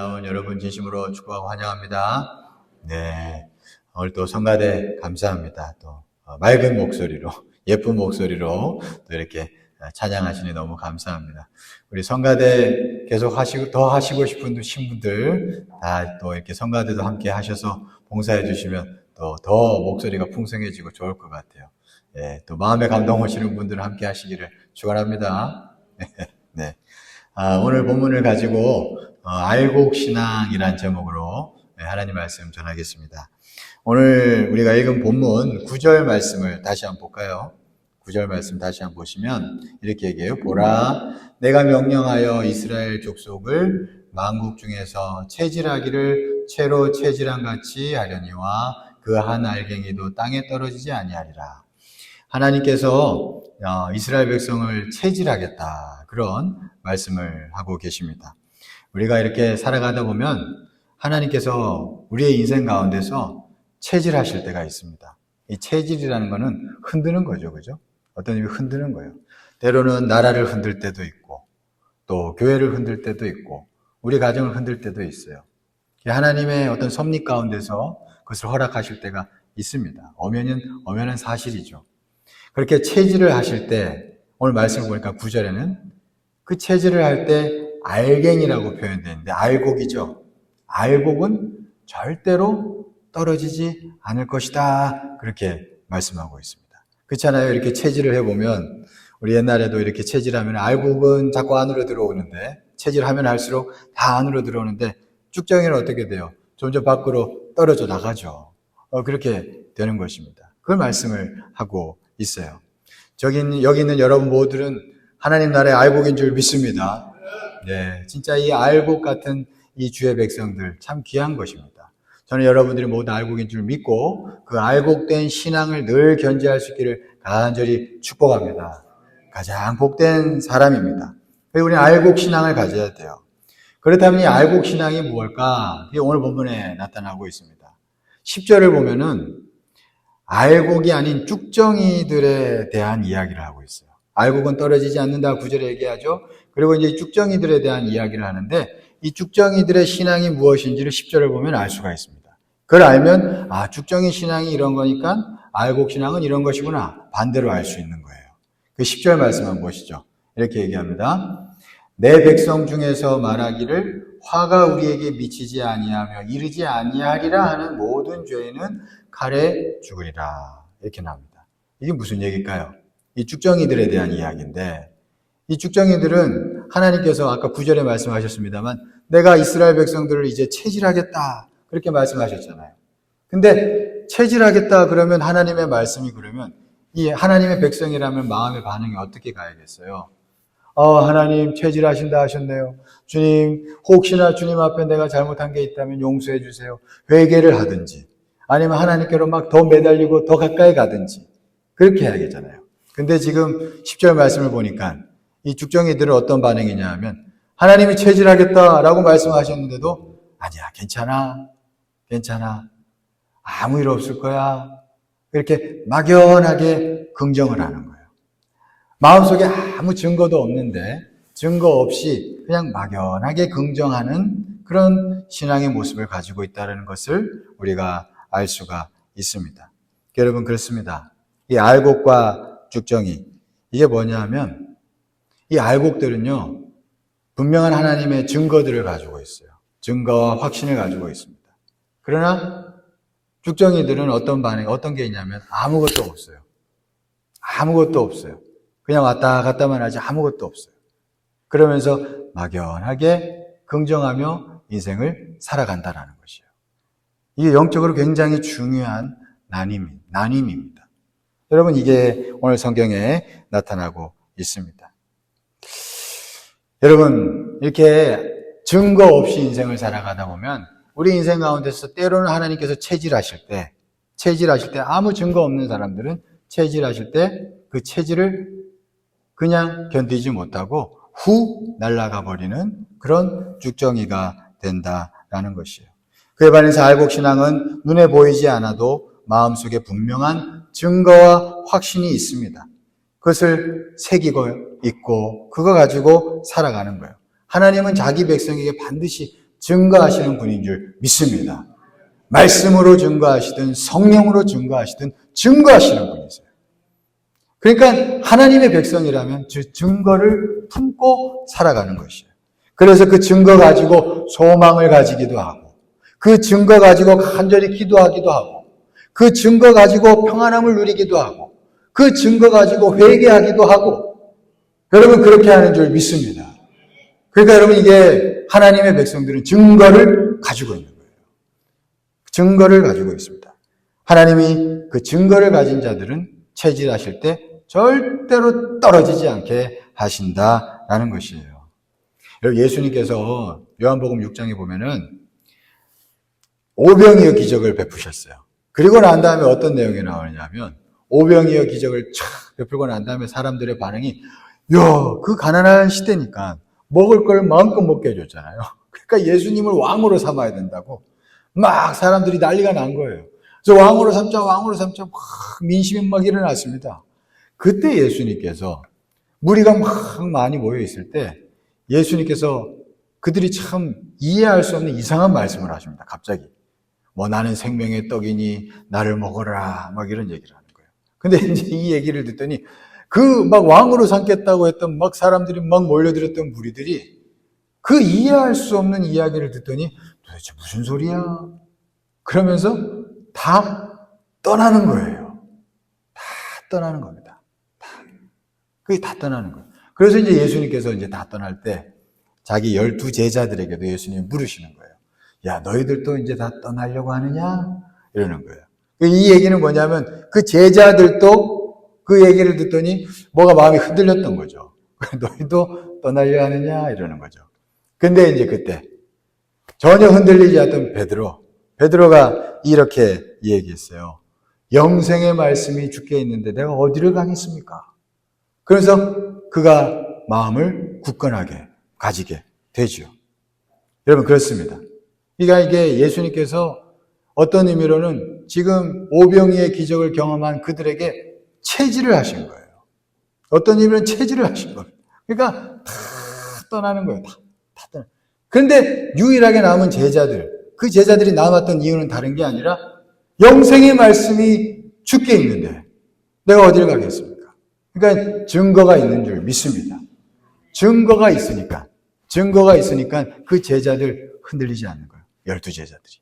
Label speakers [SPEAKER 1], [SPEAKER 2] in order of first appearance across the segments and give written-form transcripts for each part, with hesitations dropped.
[SPEAKER 1] 나온 여러분 진심으로 축복하고 환영합니다. 네, 오늘 또 성가대 감사합니다. 또 맑은 목소리로, 예쁜 목소리로 또 이렇게 찬양하시니 너무 감사합니다. 우리 성가대 계속 더 하시고 싶은 분들 다 또 이렇게 성가대도 함께 하셔서 봉사해 주시면 또 더 목소리가 풍성해지고 좋을 것 같아요. 예, 또 마음에 감동 오시는 분들은 함께 하시기를 축원합니다. 네. 오늘 본문을 가지고 알곡신앙이란 제목으로 하나님 말씀 전하겠습니다. 오늘 우리가 읽은 본문 9절 말씀을 다시 한번 볼까요? 9절 말씀 다시 한번 보시면 이렇게 얘기해요. 보라, 내가 명령하여 이스라엘 족속을 만국 중에서 채질하기를 채로 채질한 같이 하려니와 그 한 알갱이도 땅에 떨어지지 아니하리라. 하나님께서 이스라엘 백성을 채질하겠다, 그런 말씀을 하고 계십니다. 우리가 이렇게 살아가다 보면 하나님께서 우리의 인생 가운데서 채질하실 때가 있습니다. 이 채질이라는 거는 흔드는 거죠, 그죠? 어떤 의미 흔드는 거예요. 때로는 나라를 흔들 때도 있고, 또 교회를 흔들 때도 있고, 우리 가정을 흔들 때도 있어요. 하나님의 어떤 섭리 가운데서 그것을 허락하실 때가 있습니다. 엄연한 사실이죠. 그렇게 채질을 하실 때, 오늘 말씀을 보니까 9절에는 그 채질을 할 때 알갱이라고 표현되어 있는데, 알곡이죠. 알곡은 절대로 떨어지지 않을 것이다, 그렇게 말씀하고 있습니다. 그렇잖아요. 이렇게 채질을 해보면, 우리 옛날에도 이렇게 채질하면 알곡은 자꾸 안으로 들어오는데, 채질하면 할수록 다 안으로 들어오는데, 쭉정이는 어떻게 돼요? 점점 밖으로 떨어져 나가죠. 그렇게 되는 것입니다. 그 말씀을 하고 있어요. 여기 있는 여러분 모두는 하나님 나라의 알곡인 줄 믿습니다. 네, 진짜 이 알곡 같은 이 주의 백성들 참 귀한 것입니다. 저는 여러분들이 모두 알곡인 줄 믿고 그 알곡된 신앙을 늘 견지할 수 있기를 간절히 축복합니다. 가장 복된 사람입니다. 우리는 알곡 신앙을 가져야 돼요. 그렇다면 이 알곡 신앙이 무엇일까? 이게 오늘 본문에 나타나고 있습니다. 10절을 보면은 알곡이 아닌 쭉정이들에 대한 이야기를 하고 있어요. 알곡은 떨어지지 않는다 9절에 얘기하죠. 그리고 이제 쭉정이들에 대한 이야기를 하는데 이 쭉정이들의 신앙이 무엇인지를 10절을 보면 알 수가 있습니다. 그걸 알면 쭉정이 신앙이 이런 거니까 알곡 신앙은 이런 것이구나, 반대로 알 수 있는 거예요. 그 10절 말씀 한번 보시죠. 이렇게 얘기합니다. 내 백성 중에서 말하기를 화가 우리에게 미치지 아니하며 이르지 아니하리라 하는 모든 죄인은 칼에 죽으리라, 이렇게 나옵니다. 이게 무슨 얘기일까요? 이 쭉정이들에 대한 이야기인데, 이 쭉정이들은 하나님께서 아까 9절에 말씀하셨습니다만 내가 이스라엘 백성들을 이제 채질하겠다, 그렇게 말씀하셨잖아요. 근데 채질하겠다 그러면 하나님의 말씀이 그러면 이 하나님의 백성이라면 마음의 반응이 어떻게 가야겠어요? 하나님 채질하신다 하셨네요. 주님, 혹시나 주님 앞에 내가 잘못한 게 있다면 용서해 주세요. 회개를 하든지 아니면 하나님께로 막 더 매달리고 더 가까이 가든지 그렇게 해야겠잖아요. 근데 지금 10절 말씀을 보니까 이 쭉정이들은 어떤 반응이냐 하면 하나님이 채질하겠다라고 말씀하셨는데도 아니야, 괜찮아, 아무 일 없을 거야, 이렇게 막연하게 긍정을 하는 거예요. 마음속에 아무 증거도 없는데 증거 없이 그냥 막연하게 긍정하는 그런 신앙의 모습을 가지고 있다는 것을 우리가 알 수가 있습니다. 여러분, 그렇습니다. 이 알곡과 쭉정이, 이게 뭐냐 하면 이 알곡들은요, 분명한 하나님의 증거들을 가지고 있어요. 증거와 확신을 가지고 있습니다. 그러나 쭉정이들은 어떤 게 있냐면 아무것도 없어요. 그냥 왔다 갔다만 하지 아무것도 없어요. 그러면서 막연하게 긍정하며 인생을 살아간다는 것이에요. 이게 영적으로 굉장히 중요한 나님입니다. 여러분, 이게 오늘 성경에 나타나고 있습니다. 여러분, 이렇게 증거 없이 인생을 살아가다 보면 우리 인생 가운데서 때로는 하나님께서 채질하실 때 아무 증거 없는 사람들은 채질하실 때 그 채질을 그냥 견디지 못하고 후 날아가 버리는 그런 쭉정이가 된다라는 것이에요. 그에 반해서 알곡신앙은 눈에 보이지 않아도 마음속에 분명한 증거와 확신이 있습니다. 그것을 새기고 있고 그거 가지고 살아가는 거예요. 하나님은 자기 백성에게 반드시 증거하시는 분인 줄 믿습니다. 말씀으로 증거하시든 성령으로 증거하시든 증거하시는 분이세요. 그러니까 하나님의 백성이라면 증거를 품고 살아가는 것이에요. 그래서 그 증거 가지고 소망을 가지기도 하고, 그 증거 가지고 간절히 기도하기도 하고, 그 증거 가지고 평안함을 누리기도 하고, 그 증거 가지고 회개하기도 하고, 여러분 그렇게 하는 줄 믿습니다. 그러니까 여러분 이게 하나님의 백성들은 증거를 가지고 있는 거예요. 증거를 가지고 있습니다. 하나님이 그 증거를 가진 자들은 체질하실 때 절대로 떨어지지 않게 하신다라는 것이에요. 여러분 예수님께서 요한복음 6장에 보면은 오병이어 기적을 베푸셨어요. 그리고 난 다음에 어떤 내용이 나오냐면 오병이어 기적을 촥 베풀고 난 다음에 사람들의 반응이 그 가난한 시대니까 먹을 걸 마음껏 먹게 해줬잖아요. 그러니까 예수님을 왕으로 삼아야 된다고 막 사람들이 난리가 난 거예요. 그래서 왕으로 삼자 막 민심이 막 일어났습니다. 그때 예수님께서 무리가 막 많이 모여 있을 때 예수님께서 그들이 참 이해할 수 없는 이상한 말씀을 하십니다. 갑자기 나는 생명의 떡이니 나를 먹어라 막 이런 얘기를 하는 거예요. 근데 이제 이 얘기를 듣더니 그 막 왕으로 삼겠다고 했던 막 사람들이 막 몰려들었던 무리들이 그 이해할 수 없는 이야기를 듣더니 도대체 무슨 소리야? 그러면서 다 떠나는 거예요. 다 떠나는 겁니다. 그게 다 떠나는 거예요. 그래서 이제 예수님께서 이제 다 떠날 때 자기 12 제자들에게도 예수님이 물으시는 거예요. 야, 너희들도 이제 다 떠나려고 하느냐? 이러는 거예요. 이 얘기는 뭐냐면 그 제자들도 그 얘기를 듣더니 뭐가 마음이 흔들렸던 거죠. 너희도 떠나려 하느냐? 이러는 거죠. 근데 이제 그때 전혀 흔들리지 않던 베드로가 이렇게 얘기했어요. 영생의 말씀이 주께 있는데 내가 어디를 가겠습니까? 그래서 그가 마음을 굳건하게 가지게 되죠. 여러분 그렇습니다. 그러니까 이게 예수님께서 어떤 의미로는 지금 오병이의 기적을 경험한 그들에게 체질을 하신 거예요. 어떤 의미로는 체질을 하신 겁니다. 그러니까 다 떠나는 거예요. 다 떠나. 그런데 유일하게 남은 제자들, 그 제자들이 남았던 이유는 다른 게 아니라 영생의 말씀이 주께 있는데 내가 어디를 가겠습니까? 그러니까 증거가 있는 줄 믿습니다. 증거가 있으니까 그 제자들 흔들리지 않는 거예요. 12 제자들이.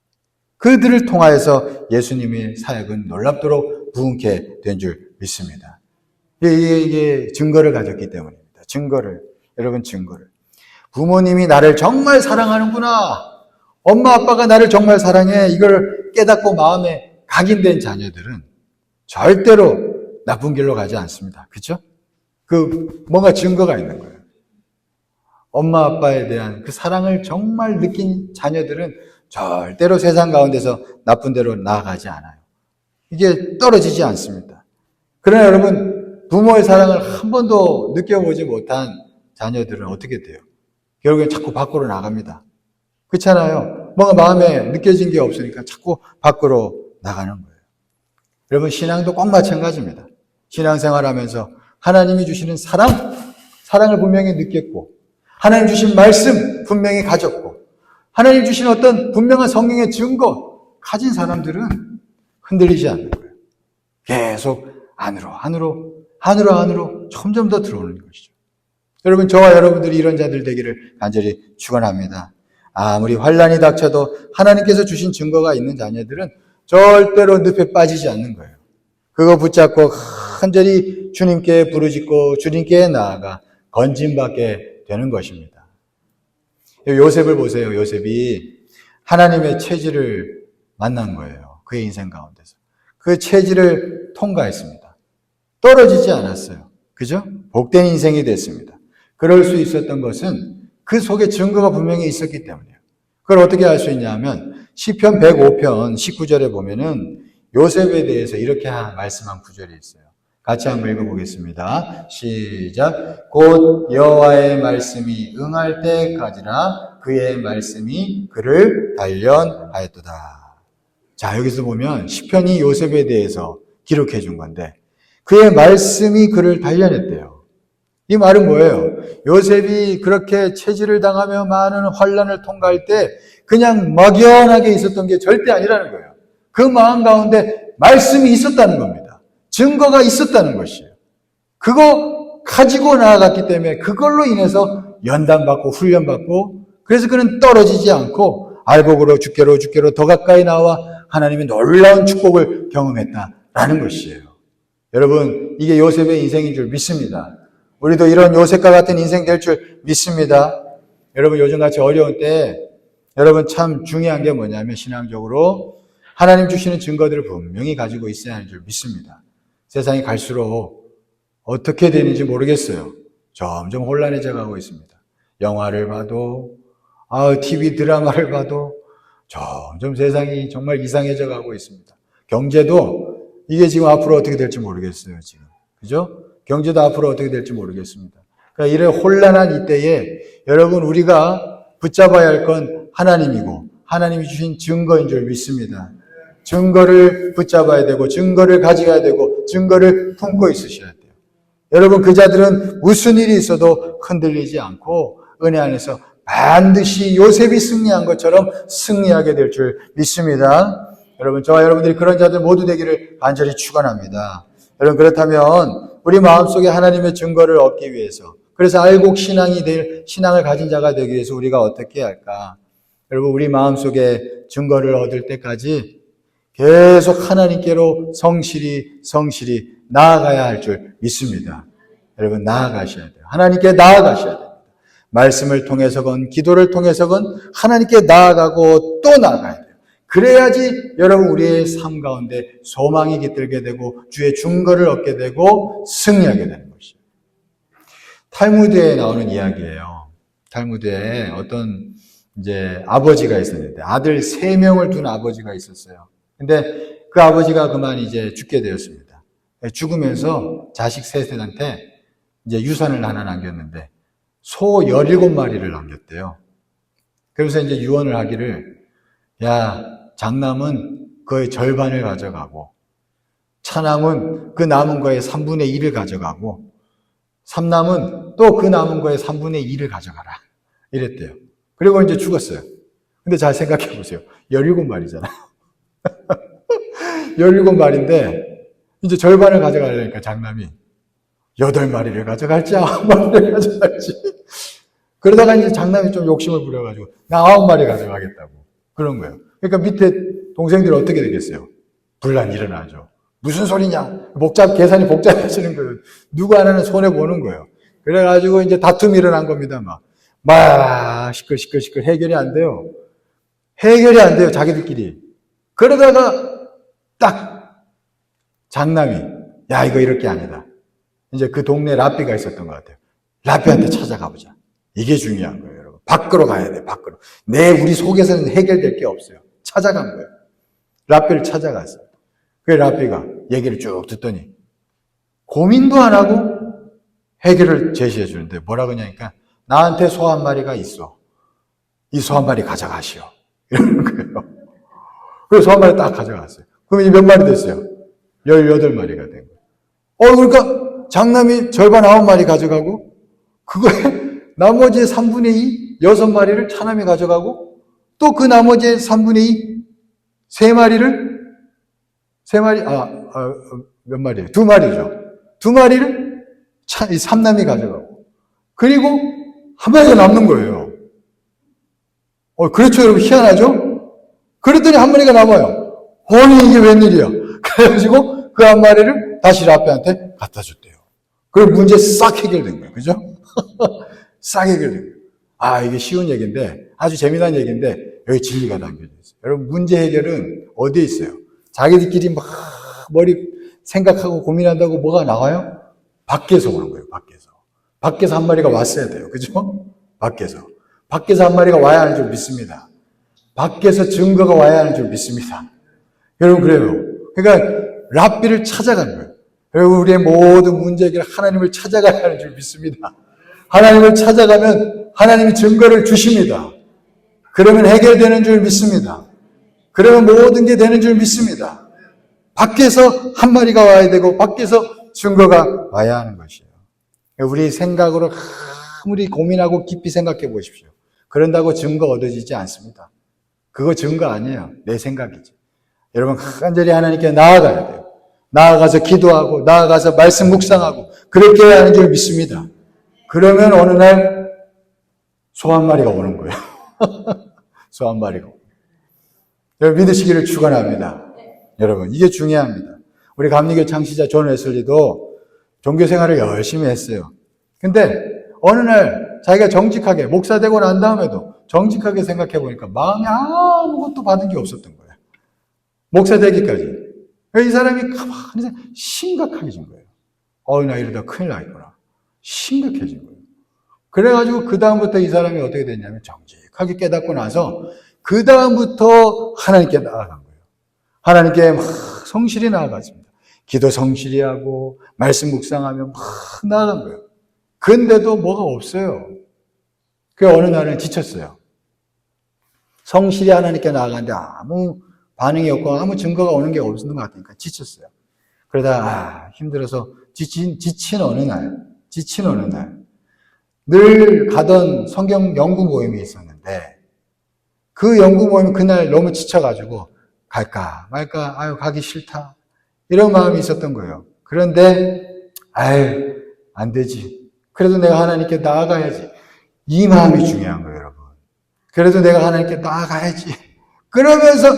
[SPEAKER 1] 그들을 통하여서 예수님의 사역은 놀랍도록 부흥케 된 줄 믿습니다. 이게 증거를 가졌기 때문입니다. 여러분 증거를. 부모님이 나를 정말 사랑하는구나. 엄마 아빠가 나를 정말 사랑해. 이걸 깨닫고 마음에 각인된 자녀들은 절대로 나쁜 길로 가지 않습니다. 그렇죠? 뭔가 증거가 있는 거예요. 엄마 아빠에 대한 그 사랑을 정말 느낀 자녀들은 절대로 세상 가운데서 나쁜 데로 나아가지 않아요. 이게 떨어지지 않습니다. 그러나 여러분 부모의 사랑을 한 번도 느껴보지 못한 자녀들은 어떻게 돼요? 결국엔 자꾸 밖으로 나갑니다. 그렇잖아요. 뭔가 마음에 느껴진 게 없으니까 자꾸 밖으로 나가는 거예요. 여러분 신앙도 꼭 마찬가지입니다. 신앙생활하면서 하나님이 주시는 사랑을 분명히 느꼈고 하나님 주신 말씀 분명히 가졌고 하나님 주신 어떤 분명한 성령의 증거 가진 사람들은 흔들리지 않는 거예요. 계속 안으로 점점 더 들어오는 것이죠. 여러분 저와 여러분들이 이런 자들 되기를 간절히 축원합니다. 아무리 환난이 닥쳐도 하나님께서 주신 증거가 있는 자녀들은 절대로 늪에 빠지지 않는 거예요. 그거 붙잡고 간절히 주님께 부르짖고 주님께 나아가 건짐받게 되는 것입니다. 요셉을 보세요. 요셉이 하나님의 체질을 만난 거예요. 그의 인생 가운데서. 그 체질을 통과했습니다. 떨어지지 않았어요. 그죠? 복된 인생이 됐습니다. 그럴 수 있었던 것은 그 속에 증거가 분명히 있었기 때문이에요. 그걸 어떻게 알 수 있냐면 시편 105편 19절에 보면은 요셉에 대해서 이렇게 말씀한 구절이 있어요. 같이 한번 읽어보겠습니다. 시작. 곧 여호와의 말씀이 응할 때까지나 그의 말씀이 그를 단련하였도다. 자, 여기서 보면 시편이 요셉에 대해서 기록해 준 건데 그의 말씀이 그를 단련했대요. 이 말은 뭐예요? 요셉이 그렇게 체질을 당하며 많은 환난을 통과할 때 그냥 막연하게 있었던 게 절대 아니라는 거예요. 그 마음 가운데 말씀이 있었다는 겁니다. 증거가 있었다는 것이에요. 그거 가지고 나아갔기 때문에 그걸로 인해서 연단받고 훈련받고 그래서 그는 떨어지지 않고 알곡으로 주께로 더 가까이 나와 하나님의 놀라운 축복을 경험했다라는 것이에요. 여러분, 이게 요셉의 인생인 줄 믿습니다. 우리도 이런 요셉과 같은 인생 될 줄 믿습니다. 여러분, 요즘같이 어려운 때 여러분 참 중요한 게 뭐냐면 신앙적으로 하나님 주시는 증거들을 분명히 가지고 있어야 하는 줄 믿습니다. 세상이 갈수록 어떻게 되는지 모르겠어요. 점점 혼란해져 가고 있습니다. 영화를 봐도 TV 드라마를 봐도 점점 세상이 정말 이상해져 가고 있습니다. 경제도 이게 지금 앞으로 어떻게 될지 모르겠어요. 지금 그죠? 경제도 앞으로 어떻게 될지 모르겠습니다. 그러니까 이런 혼란한 이때에 여러분 우리가 붙잡아야 할 건 하나님이고 하나님이 주신 증거인 줄 믿습니다. 증거를 붙잡아야 되고 증거를 가져가야 되고 증거를 품고 있으셔야 돼요. 여러분 그 자들은 무슨 일이 있어도 흔들리지 않고 은혜 안에서 반드시 요셉이 승리한 것처럼 승리하게 될 줄 믿습니다. 여러분 저와 여러분들이 그런 자들 모두 되기를 간절히 축원합니다. 여러분 그렇다면 우리 마음속에 하나님의 증거를 얻기 위해서 그래서 알곡 신앙을 가진 자가 되기 위해서 우리가 어떻게 해야 할까? 여러분 우리 마음속에 증거를 얻을 때까지 계속 하나님께로 성실히 나아가야 할 줄 믿습니다. 여러분 나아가셔야 돼요. 하나님께 나아가셔야 돼요. 말씀을 통해서건 기도를 통해서건 하나님께 나아가고 또 나아가야 돼요. 그래야지 여러분 우리의 삶 가운데 소망이 깃들게 되고 주의 증거를 얻게 되고 승리하게 되는 것이에요. 탈무드에 나오는 이야기예요. 탈무드에 어떤 이제 아버지가 있었는데 아들 3명을 둔 아버지가 있었어요. 근데 그 아버지가 그만 이제 죽게 되었습니다. 죽으면서 자식 셋한테 이제 유산을 하나 남겼는데 소 17마리를 남겼대요. 그래서 이제 유언을 하기를 야, 장남은 그의 절반을 가져가고 차남은 그 남은 거의 3분의 1을 가져가고 삼남은 또 그 남은 거의 3분의 2를 가져가라. 이랬대요. 그리고 이제 죽었어요. 근데 잘 생각해 보세요. 17마리잖아. 17마리인데 이제 절반을 가져가려니까 장남이 8마리를 가져갈지 9마리를 가져갈지 그러다가 이제 장남이 좀 욕심을 부려가지고 나 9마리 가져가겠다고 그런 거예요. 그러니까 밑에 동생들이 어떻게 되겠어요? 분란 일어나죠. 무슨 소리냐? 계산이 복잡해지는 거예요. 누구 하나는 손해보는 거예요. 그래가지고 이제 다툼이 일어난 겁니다. 막 시끌 해결이 안 돼요. 자기들끼리. 그러다가 딱 장남이 야 이거 이럴 게 아니다. 이제 그 동네에 라삐가 있었던 것 같아요. 라삐한테 찾아가 보자. 이게 중요한 거예요, 여러분. 밖으로 가야 돼, 밖으로. 우리 속에서는 해결될 게 없어요. 찾아간 거예요. 라삐를 찾아갔어요. 그 라삐가 얘기를 쭉 듣더니 고민도 안 하고 해결을 제시해 주는데 뭐라고 하냐니까 나한테 소 1마리가 있어. 이 소 1마리 가져가시오. 이러는 거예요. 그래서 소 1마리 딱 가져갔어요. 그럼 이제 몇 마리 됐어요? 18마리가 된 거예요. 그러니까 장남이 절반 9마리 가져가고 그거에 나머지 3분의 2, 6마리를 차남이 가져가고 또 그 나머지 3분의 2, 3마리를 몇 마리예요? 2마리죠. 2마리를 삼남이 가져가고 그리고 1마리가 남는 거예요. 그렇죠, 여러분. 희한하죠? 그랬더니 1마리가 남아요. 아니, 이게 웬일이야. 그래가지고 그 1마리를 다시 라페한테 갖다 줬대요. 그리고 문제 싹 해결된 거예요. 그죠? 싹 해결된 거예요. 이게 쉬운 얘기인데, 아주 재미난 얘기인데, 여기 진리가 담겨져 있어요. 여러분, 문제 해결은 어디에 있어요? 자기들끼리 막 머리 생각하고 고민한다고 뭐가 나와요? 밖에서 오는 거예요, 밖에서. 밖에서 1마리가 왔어야 돼요. 그죠? 밖에서 1마리가 와야 하는 줄 믿습니다. 밖에서 증거가 와야 하는 줄 믿습니다. 여러분, 그래요. 그러니까, 랍비를 찾아간 거예요. 여러분, 우리의 모든 문제 해결 하나님을 찾아가야 하는 줄 믿습니다. 하나님을 찾아가면 하나님이 증거를 주십니다. 그러면 해결되는 줄 믿습니다. 그러면 모든 게 되는 줄 믿습니다. 밖에서 1마리가 와야 되고 밖에서 증거가 와야 하는 것이에요. 우리 생각으로 아무리 고민하고 깊이 생각해 보십시오. 그런다고 증거 얻어지지 않습니다. 그거 증거 아니에요. 내 생각이지. 여러분 간절히 하나님께 나아가야 돼요. 나아가서 기도하고 나아가서 말씀 묵상하고 그렇게 해야 하는 줄 믿습니다. 그러면 어느 날 소 한 마리가 오는 거예요. 소 한 마리가. 여러분 믿으시기를 축원합니다. 여러분 이게 중요합니다. 우리 감리교 창시자 존 웨슬리도 종교 생활을 열심히 했어요. 근데 어느 날 자기가 정직하게 목사 되고 난 다음에도 정직하게 생각해 보니까 마음이 아무것도 받은 게 없었던 거예요. 목사 되기까지. 이 사람이 가만히 심각해진 거예요. 나 이러다 큰일 나겠구나. 심각해진 거예요. 그래가지고 그 다음부터 이 사람이 어떻게 됐냐면 정직하게 깨닫고 나서 그 다음부터 하나님께 나아간 거예요. 하나님께 막 성실히 나아갔습니다. 기도 성실히 하고 말씀 묵상하며 막 나아간 거예요. 근데도 뭐가 없어요. 그 어느 날은 지쳤어요. 성실히 하나님께 나아가는데 아무 반응이 없고 아무 증거가 오는 게 없는 것 같으니까 지쳤어요. 그러다 힘들어서 지친 어느 날 늘 가던 성경 연구 모임이 있었는데 그 연구 모임이 그날 너무 지쳐가지고 갈까 말까 가기 싫다 이런 마음이 있었던 거예요. 그런데 안 되지. 그래도 내가 하나님께 나아가야지. 이 마음이 중요한 거예요, 여러분. 그래도 내가 하나님께 나아가야지. 그러면서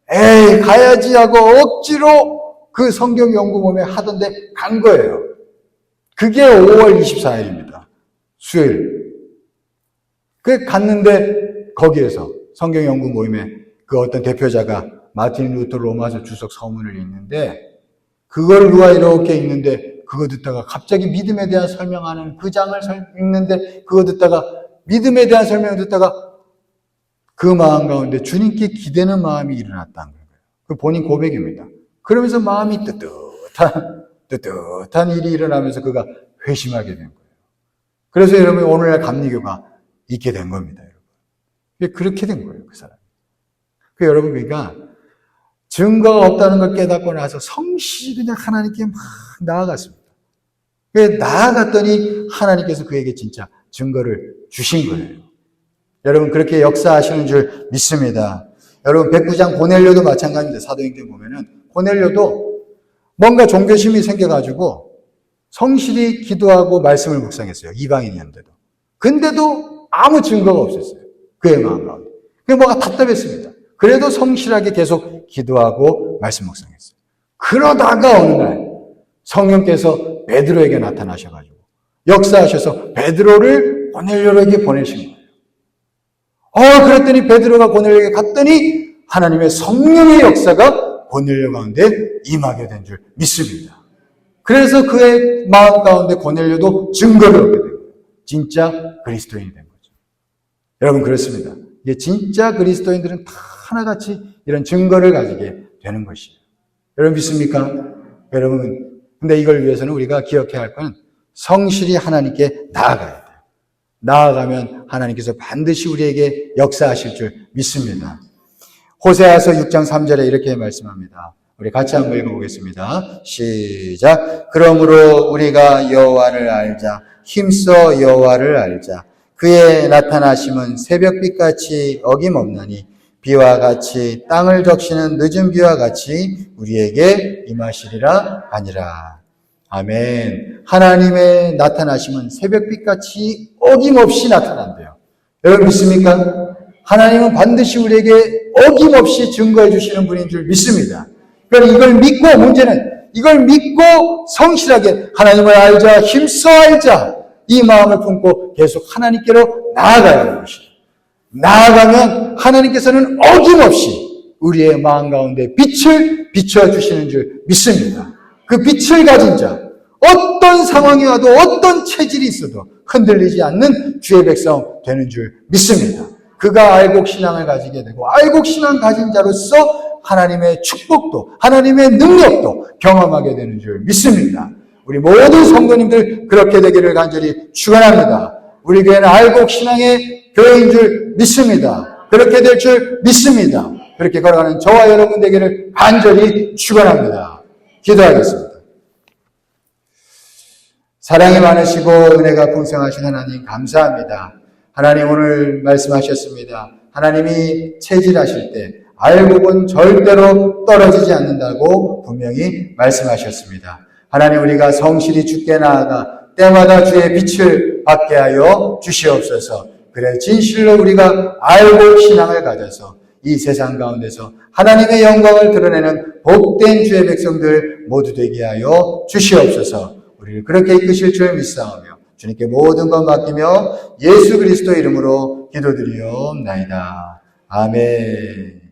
[SPEAKER 1] 가야지 하고 억지로 그 성경 연구 모임에 하던데 간 거예요. 그게 5월 24일입니다. 수요일. 갔는데 거기에서 성경 연구 모임에 그 어떤 대표자가 마틴 루터 로마서 주석 서문을 읽는데 그걸 누가 이렇게 읽는데 그거 듣다가 갑자기 믿음에 대한 설명하는 그 장을 읽는데 그거 듣다가 믿음에 대한 설명을 듣다가 그 마음 가운데 주님께 기대는 마음이 일어났다는 거예요. 그 본인 고백입니다. 그러면서 마음이 뜨뜻한 일이 일어나면서 그가 회심하게 된 거예요. 그래서 여러분 오늘날 감리교가 있게 된 겁니다. 여러분. 그렇게 된 거예요. 그 사람. 여러분 그러니까 증거가 없다는 걸 깨닫고 나서 성실히 그냥 하나님께 막 나아갔습니다. 나아갔더니 하나님께서 그에게 진짜 증거를 주신 거예요. 여러분 그렇게 역사하시는 줄 믿습니다. 여러분 백부장 고넬료도 마찬가지입니다. 사도행전 보면은 고넬료도 뭔가 종교심이 생겨가지고 성실히 기도하고 말씀을 묵상했어요. 이방인이었는데도. 근데도 아무 증거가 없었어요. 그의 마음 가운데. 그게 뭐가 답답했습니다. 그래도 성실하게 계속 기도하고 말씀 묵상했어요. 그러다가 어느 날 성령께서 베드로에게 나타나셔가지고 역사하셔서 베드로를 고넬료에게 보내신 거예요. 그랬더니 베드로가 고넬료에게 갔더니 하나님의 성령의 역사가 고넬료 가운데 임하게 된 줄 믿습니다. 그래서 그의 마음 가운데 고넬료도 증거를 얻게 된 거예요. 진짜 그리스도인이 된 거죠. 여러분 그렇습니다. 이게 진짜 그리스도인들은 다 하나같이 이런 증거를 가지게 되는 것이에요. 여러분 믿습니까? 여러분 근데 이걸 위해서는 우리가 기억해야 할 건 성실히 하나님께 나아가야 돼요. 나아가면 하나님께서 반드시 우리에게 역사하실 줄 믿습니다. 호세아서 6장 3절에 이렇게 말씀합니다. 우리 같이 한번 읽어보겠습니다. 시작. 그러므로 우리가 여호와를 알자. 힘써 여호와를 알자. 그의 나타나심은 새벽빛같이 어김없나니 비와 같이 땅을 적시는 늦은 비와 같이 우리에게 임하시리라 하니라. 아멘. 하나님의 나타나심은 새벽빛같이 어김없이 나타난대요. 여러분 믿습니까? 하나님은 반드시 우리에게 어김없이 증거해 주시는 분인 줄 믿습니다. 그러니까 이걸 믿고 문제는 이걸 믿고 성실하게 하나님을 알자, 힘써 알자 이 마음을 품고 계속 하나님께로 나아가야 하는 것이에요. 나아가면 하나님께서는 어김없이 우리의 마음 가운데 빛을 비춰주시는 줄 믿습니다. 그 빛을 가진 자, 어떤 상황이 와도 어떤 체질이 있어도 흔들리지 않는 주의 백성 되는 줄 믿습니다. 그가 알곡신앙을 가지게 되고 알곡신앙 가진 자로서 하나님의 축복도 하나님의 능력도 경험하게 되는 줄 믿습니다. 우리 모든 성도님들 그렇게 되기를 간절히 축원합니다. 우리 교회는 알곡신앙의 교회인 줄 믿습니다. 그렇게 될 줄 믿습니다. 그렇게 걸어가는 저와 여러분 되기를 간절히 축원합니다. 기도하겠습니다. 사랑이 많으시고 은혜가 풍성하신 하나님 감사합니다. 하나님 오늘 말씀하셨습니다. 하나님이 체질하실 때 알곡은 절대로 떨어지지 않는다고 분명히 말씀하셨습니다. 하나님 우리가 성실히 주께 나아가 때마다 주의 빛을 받게 하여 주시옵소서. 그래 진실로 우리가 알고 신앙을 가져서 이 세상 가운데서 하나님의 영광을 드러내는 복된 주의 백성들 모두 되게 하여 주시옵소서. 우리를 그렇게 이끄실 줄 믿사오며 주님께 모든 것 맡기며 예수 그리스도 이름으로 기도드리옵나이다. 아멘.